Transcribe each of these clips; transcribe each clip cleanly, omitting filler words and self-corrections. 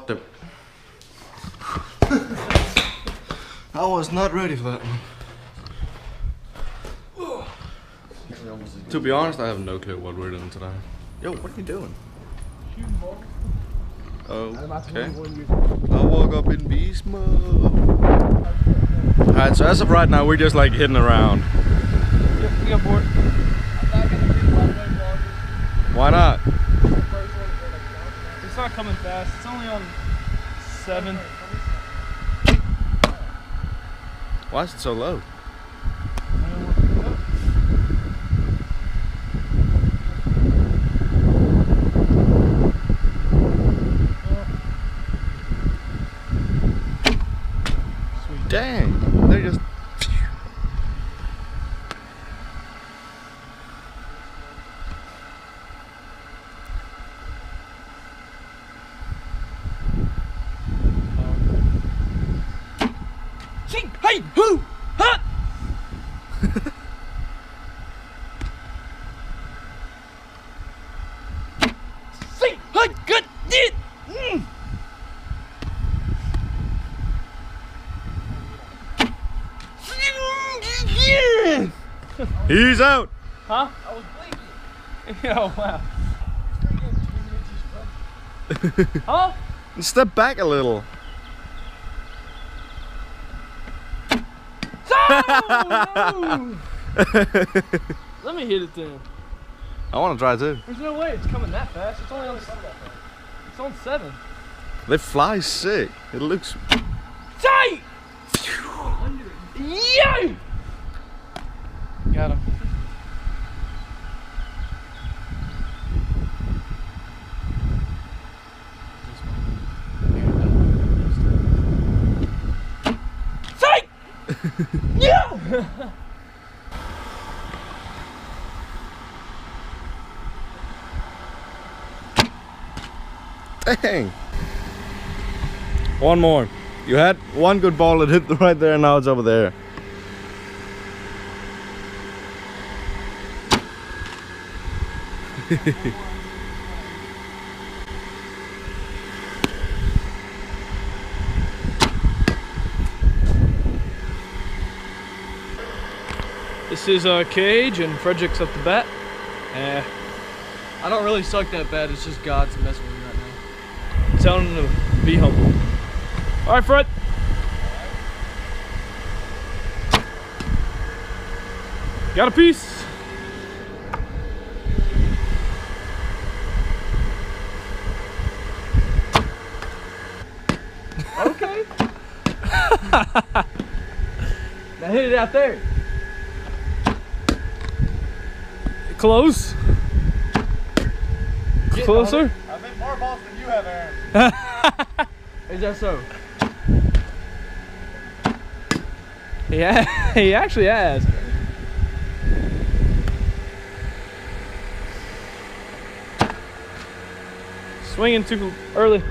What the? I was not ready for that one. To be honest, I have no clue what we're doing today. Yo, what are you doing? Oh, okay. I woke up in beast mode. Alright, so as of right now, we're just like hitting around. Yep, we got bored. Why not? It's not coming fast. It's only on 7. Why is it so low? Dang, they're just. Hey, who? Huh? See, hey, good. He's out. Huh? I was blinking. Oh wow. Huh? Step back a little. Oh, no. Let me hit it then. I want to try too. There's no way it's coming that fast. It's only on. It's on 7. They fly sick. It looks. Tight. Yay! Got him. Tight. Yeah. Dang. One more. You had one good ball that hit right there, and now it's over there. This is Cage and Frederick's up the bat. I don't really suck that bad. It's just God's messing with me right now. Telling him to be humble. All right, Fred. Got a piece. Okay. Now hit it out there. Close. Closer. I've hit more balls than you have, Aaron. Is that so? Yeah, he actually has. Swinging too early.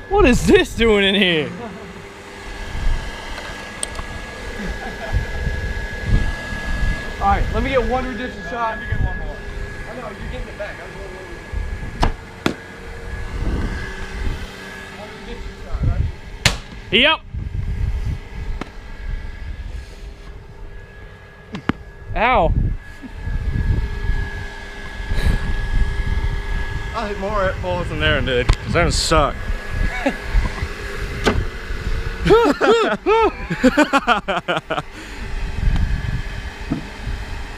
What is this doing in here? All right, let me get one redemption shot. Let me get one more. I know, you're getting it back. I was one redemption shot, right? Yep. Ow. I hit more balls than Aaron did, because Aaron sucked.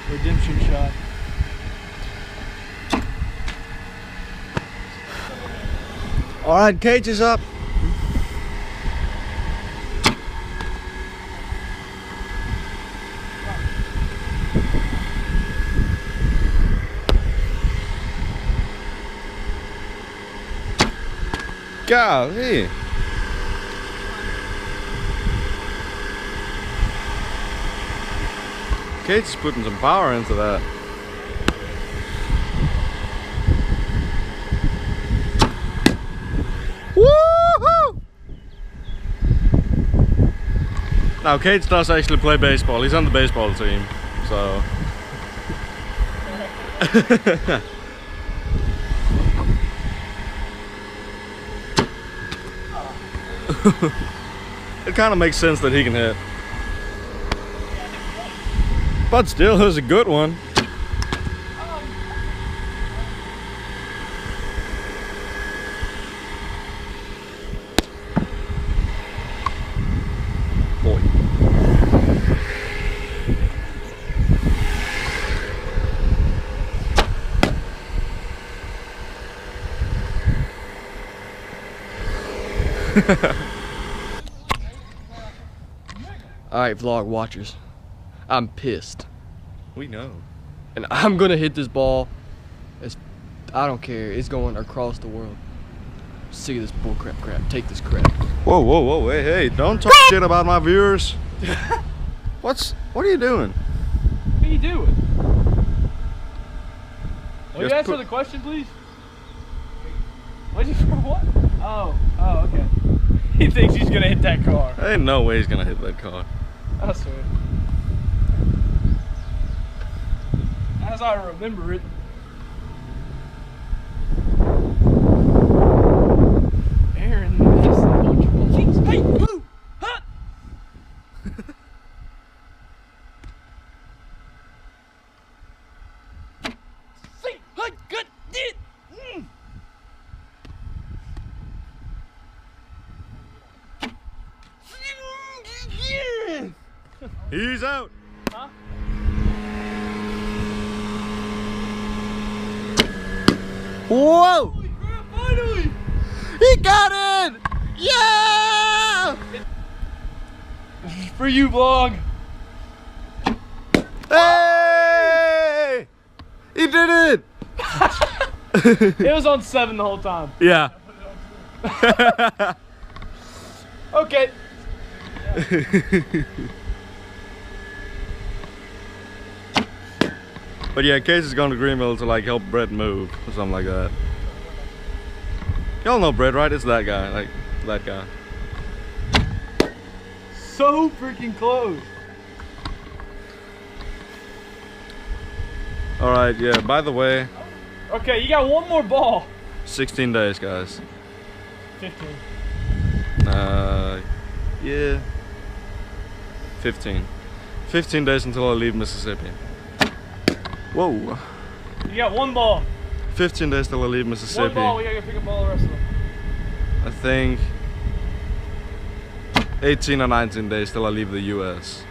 Redemption shot. All right, Cage is up. Golly. Cage is putting some power into that. Woohoo! Now Cage does actually play baseball. He's on the baseball team, so. It kind of makes sense that he can hit. But still, it was a good one. Boy. Alright, vlog watchers. I'm pissed. We know. And I'm gonna hit this ball as I don't care. It's going across the world. Sick of this bull crap. Take this crap. Whoa, whoa, whoa, hey, don't talk shit about my viewers. What are you doing? What are you doing? Will you Just answer put- the question, please? What'd you for what? Oh, okay. He thinks he's gonna hit that car. Ain't no way he's gonna hit that car. I swear. As I remember it. Aaron missed a bunch of balls. Hey, woo! Huh! See, I got it! Yeah! He's out. Huh? Whoa! Holy crap, finally! He got it! Yeah! For you, vlog. Hey! He did it! It was on 7 the whole time. Yeah. Okay. But yeah, Case is going to Greenville to like help Brett move or something like that. Y'all know Brett, right? It's that guy, like that guy. So freaking close. All right, yeah. By the way, Okay, you got one more ball. 16 days, guys. 15. Yeah. 15. 15 days until I leave Mississippi. Whoa. You got one ball. 15 days till I leave Mississippi. One ball. We gotta go pick up all the rest of them. I think 18 or 19 days till I leave the US.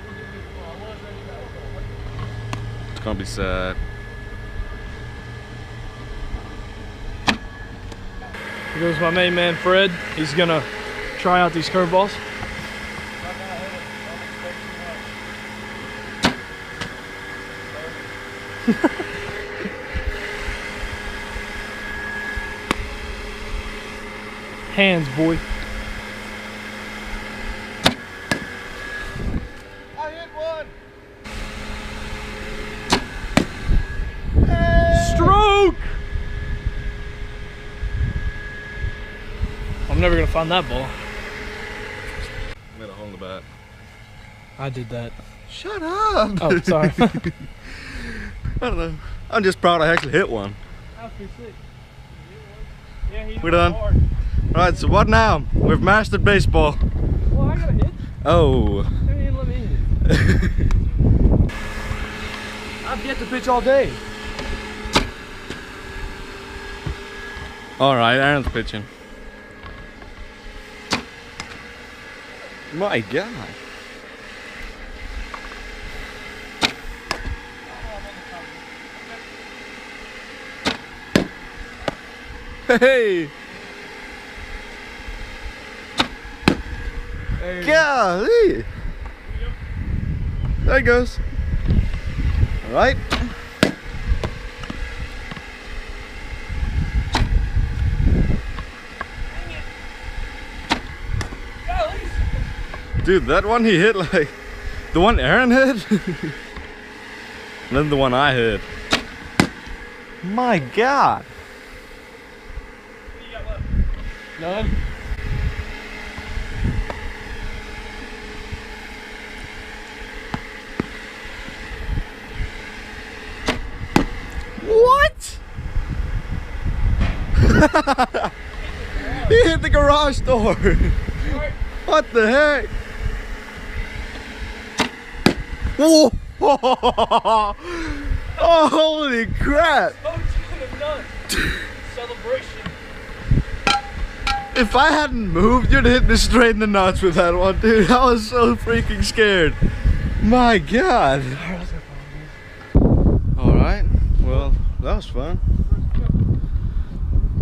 It's gonna be sad. Here goes my main man, Fred. He's gonna try out these curveballs. Hands, boy. I hit one. Stroke! I'm never gonna find that ball. Made a hole in the bat. I did that. Shut up. Oh, sorry. I don't know. I'm just proud I actually hit one. That's pretty sick. Yeah, he We're done. Alright, so what now? We've mastered baseball. Well, I got a hit. Oh. They didn't let me hit. I've yet to pitch all day. Alright, Aaron's pitching. My God. Hey! Golly! There it goes. All right. Dude, that one he hit like the one Aaron hit, and then the one I hit. My God. None. What? He hit the garage door. Alright, What the heck? Whoa! Oh, holy crap! Celebration. If I hadn't moved, you'd hit me straight in the nuts with that one, dude. I was so freaking scared. My God. All right. Well, that was fun.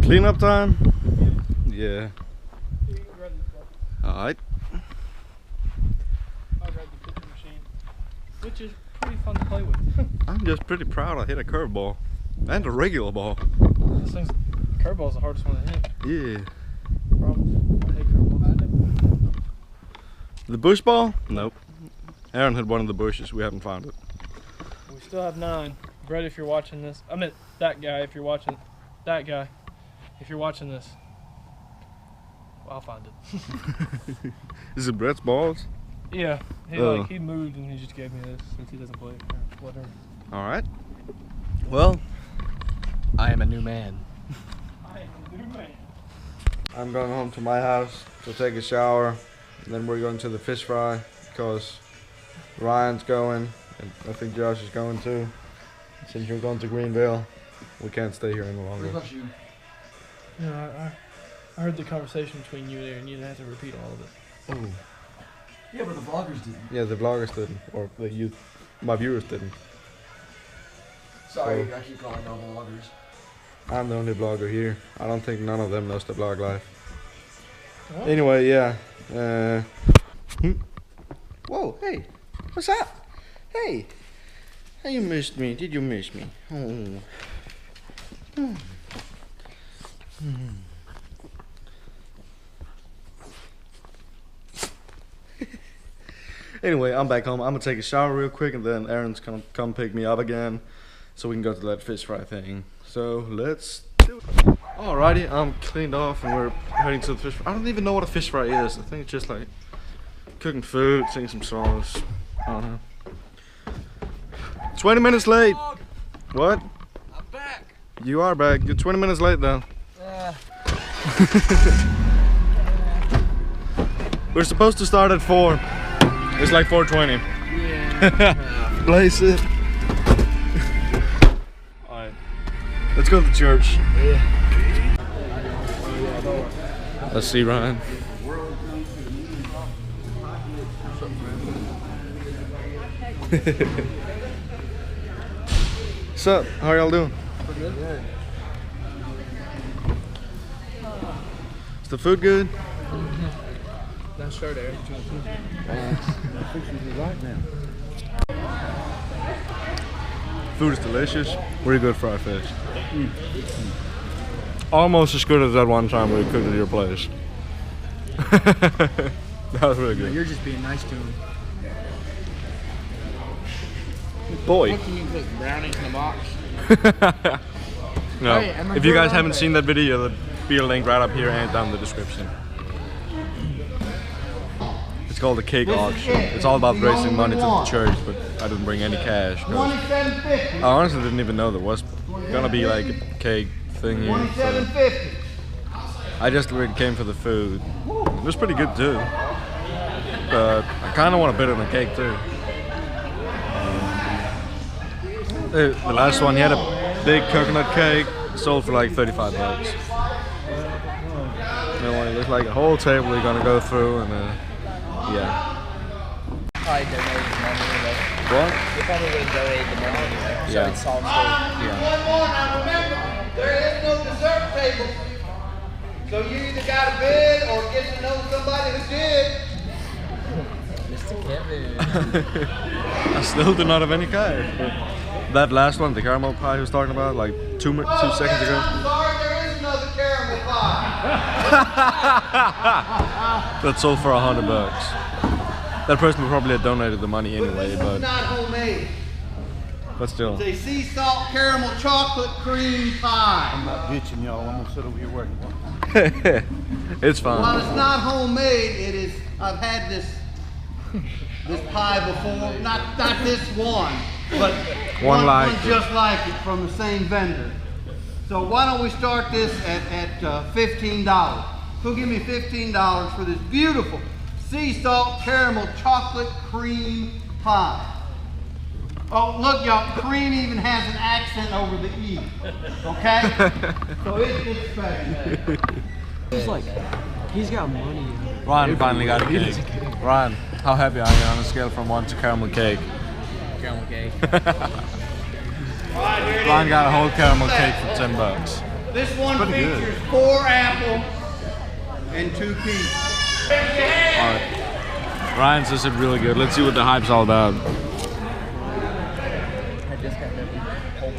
Cleanup time. Yeah. All right. I grabbed the pitching machine, which is pretty fun to play with. I'm just pretty proud I hit a curveball and a regular ball. This thing's curveball's the hardest one to hit. Yeah. Problem. I hate curveballs. The bush ball? Nope. Aaron hit one of the bushes. We haven't found it. We still have 9. Brett, if you're watching this, I meant that guy. If you're watching, that guy. If you're watching this, well, I'll find it. Is it Brett's balls? Yeah. He Oh. he moved and he just gave me this since he doesn't play it. Or whatever. All right. Well, I am a new man. I am a new man. I'm going home to my house to take a shower. And then we're going to the fish fry because Ryan's going and I think Josh is going too. Since you're going to Greenville, we can't stay here any longer. you? You know, I heard the conversation between you and Aaron. You didn't have to repeat all of it. Oh. Yeah, but the vloggers didn't. Yeah, the vloggers didn't, or the youth, my viewers didn't. Sorry, Oh. I keep calling all vloggers. I'm the only vlogger here. I don't think none of them knows the vlog life. What? Anyway, yeah. Whoa, hey, what's up? Hey, you missed me. Did you miss me? Oh. Anyway, I'm back home. I'm gonna take a shower real quick, and then Aaron's gonna come pick me up again, so we can go to that fish fry thing. So let's do it. Alrighty, I'm cleaned off, and we're heading to the fish fry. I don't even know what a fish fry is. I think it's just like cooking food, singing some songs. I don't know. 20 minutes late. What? I'm back. You are back. You're 20 minutes late though. We're supposed to start at 4. It's like 4:20. Yeah. Place it. Alright. Let's go to church. Yeah. Let's see Ryan. What's up? How are y'all doing? Is the food good? Nice shirt, Aaron. Food is delicious. Really good fried fish. Almost as good as that one time we cooked at your place. That was really good. You're just being nice to him. Boy. Can you put brownies in the box? No. Hey, and my If you girl guys haven't on seen that video, there'll be a link right up here and down in the description. It's called the cake auction. It's all about raising money to the church, but I didn't bring any cash. 27.50. I honestly didn't even know there was gonna be like a cake thing here. So 27.50. I just really came for the food. It was pretty good too. But I kind of want a bit on the cake too. The last one, he had a big coconut cake, sold for like 35 bucks. There's like a whole table you're gonna go through, and yeah. Probably donated the money anyway. What? You probably would have donated the money anyway. So Yeah. it's all still. Yeah. One more, now remember, there is no dessert table. So you either got a bid or get to know somebody who did. Mr. Kevin. I still do not have any cash. But that last one, the caramel pie he was talking about, like 2 seconds ago. I'm sorry, there is another caramel pie. That sold for 100 bucks. That person would probably have donated the money But anyway, this was but not homemade. still. It's a sea salt caramel chocolate cream pie. not ditching y'all. I'm gonna sit over here working. It's While fine. it's not homemade, it is. I've had this pie before. Not this one, but One like it. just like it from the same vendor. So why don't we start this at $15? Who'll give me $15 for this beautiful sea salt caramel chocolate cream pie. Oh, look, y'all, cream even has an accent over the E. Okay? So it's special. He's like, he's got money. Ryan finally got a cake. Ryan, how happy are you on a scale from 1 to caramel cake? Caramel cake. Ryan got a whole caramel cake for $10. This one Pretty good. features 4 apple and 2 peach. Alright. Ryan says it's really good. Let's see what the hype's all about. I just got the whole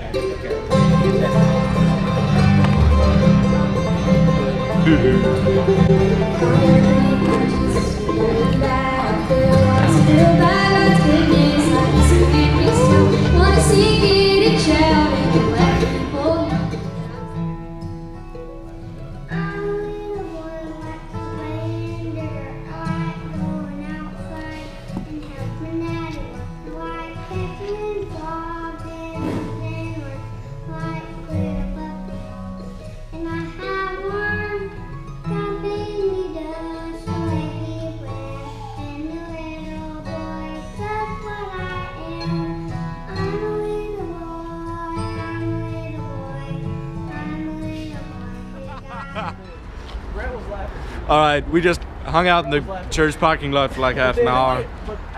Alright, we just hung out in the church parking lot for like half an hour.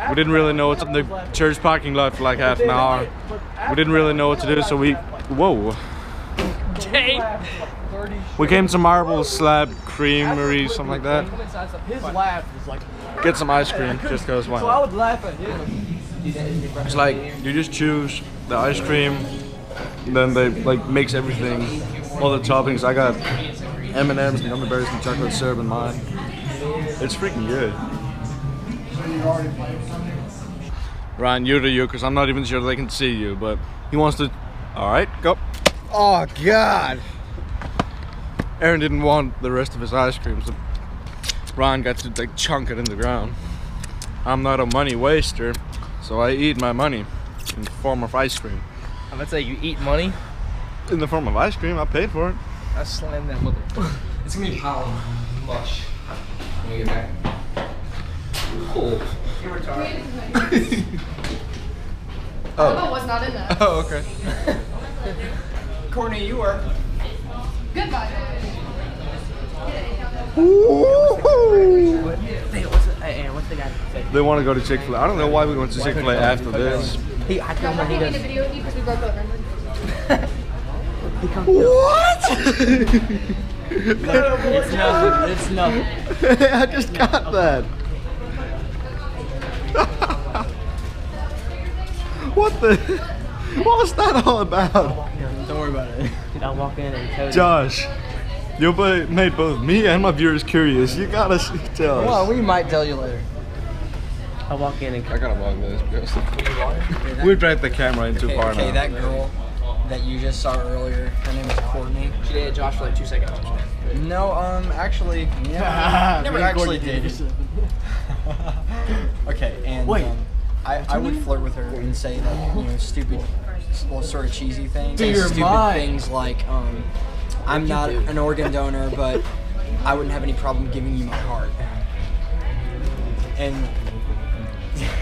We didn't really know what to do. The church parking lot for like half an hour. We didn't really know what to do, so we... Whoa. We came to Marble Slab Creamery, something like that. His laugh is like. Get some ice cream, just goes why So I not. would laugh at him. It's like, you just choose the ice cream, then they like mix everything, all the toppings. I got M&M's and gummy bears and chocolate syrup in mine. It's freaking good. Ryan, you're the you, because I'm not even sure they can see you, but he wants to... Alright, go. Oh, God! Aaron didn't want the rest of his ice cream, so Ryan got to like chunk it in the ground. I'm not a money waster, so I eat my money in the form of ice cream. I'm gonna say you eat money. In the form of ice cream, I paid for it. I slammed that mother. It's gonna be power mush. Let me get back. Oh. You're retarded. Alba was not in that. Oh, okay. Courtney, you were. Goodbye. What's the guy say? They want to go to Chick-fil-A. I don't know why we went to Chick-fil-A after this. I No, told but him he he made a does. video with you because we broke up, remember? What? It's nothing. It's nothing. I just got that. What the? What was that all about? Don't worry about it. I'll walk in and tell you. Josh, you made both me and my viewers curious. You gotta tell us. Well, we might tell you later. I'll walk in and. I gotta vlog this because we dragged the camera in too far Okay, now. that girl that you just saw earlier, her name is Courtney. She dated Josh for like 2 seconds. No, actually, yeah, never actually did. Okay, and I would flirt with her and say like, stupid, well, sort of cheesy things. To your stupid mind. things like, I'm not an organ donor, but I wouldn't have any problem giving you my heart. And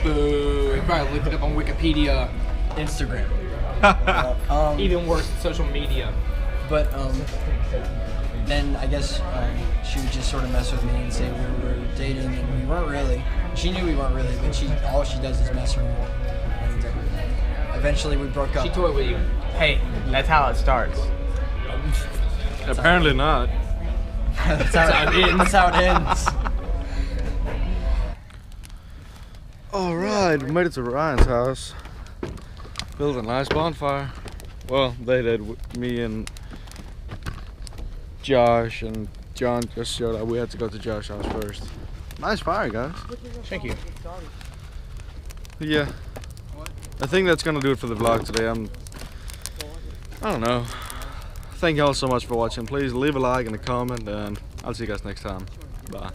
Boo. You probably looked it up on Wikipedia. Instagram. Even worse, social media. But then I guess she would just sort of mess with me and say we were dating, and we weren't really. She knew we weren't really, but all she does is mess around. And eventually we broke up. She toyed with you. Hey, that's how it starts. Apparently not. That's how it ends. That's how it ends. Alright, we made it to Ryan's house. Built a nice bonfire. Well, they did. Me and Josh and John just showed up. We had to go to Josh's house first. Nice fire, guys. Thank you. Yeah. I think that's gonna do it for the vlog today. I don't know. Thank you all so much for watching. Please leave a like and a comment, and I'll see you guys next time. Bye.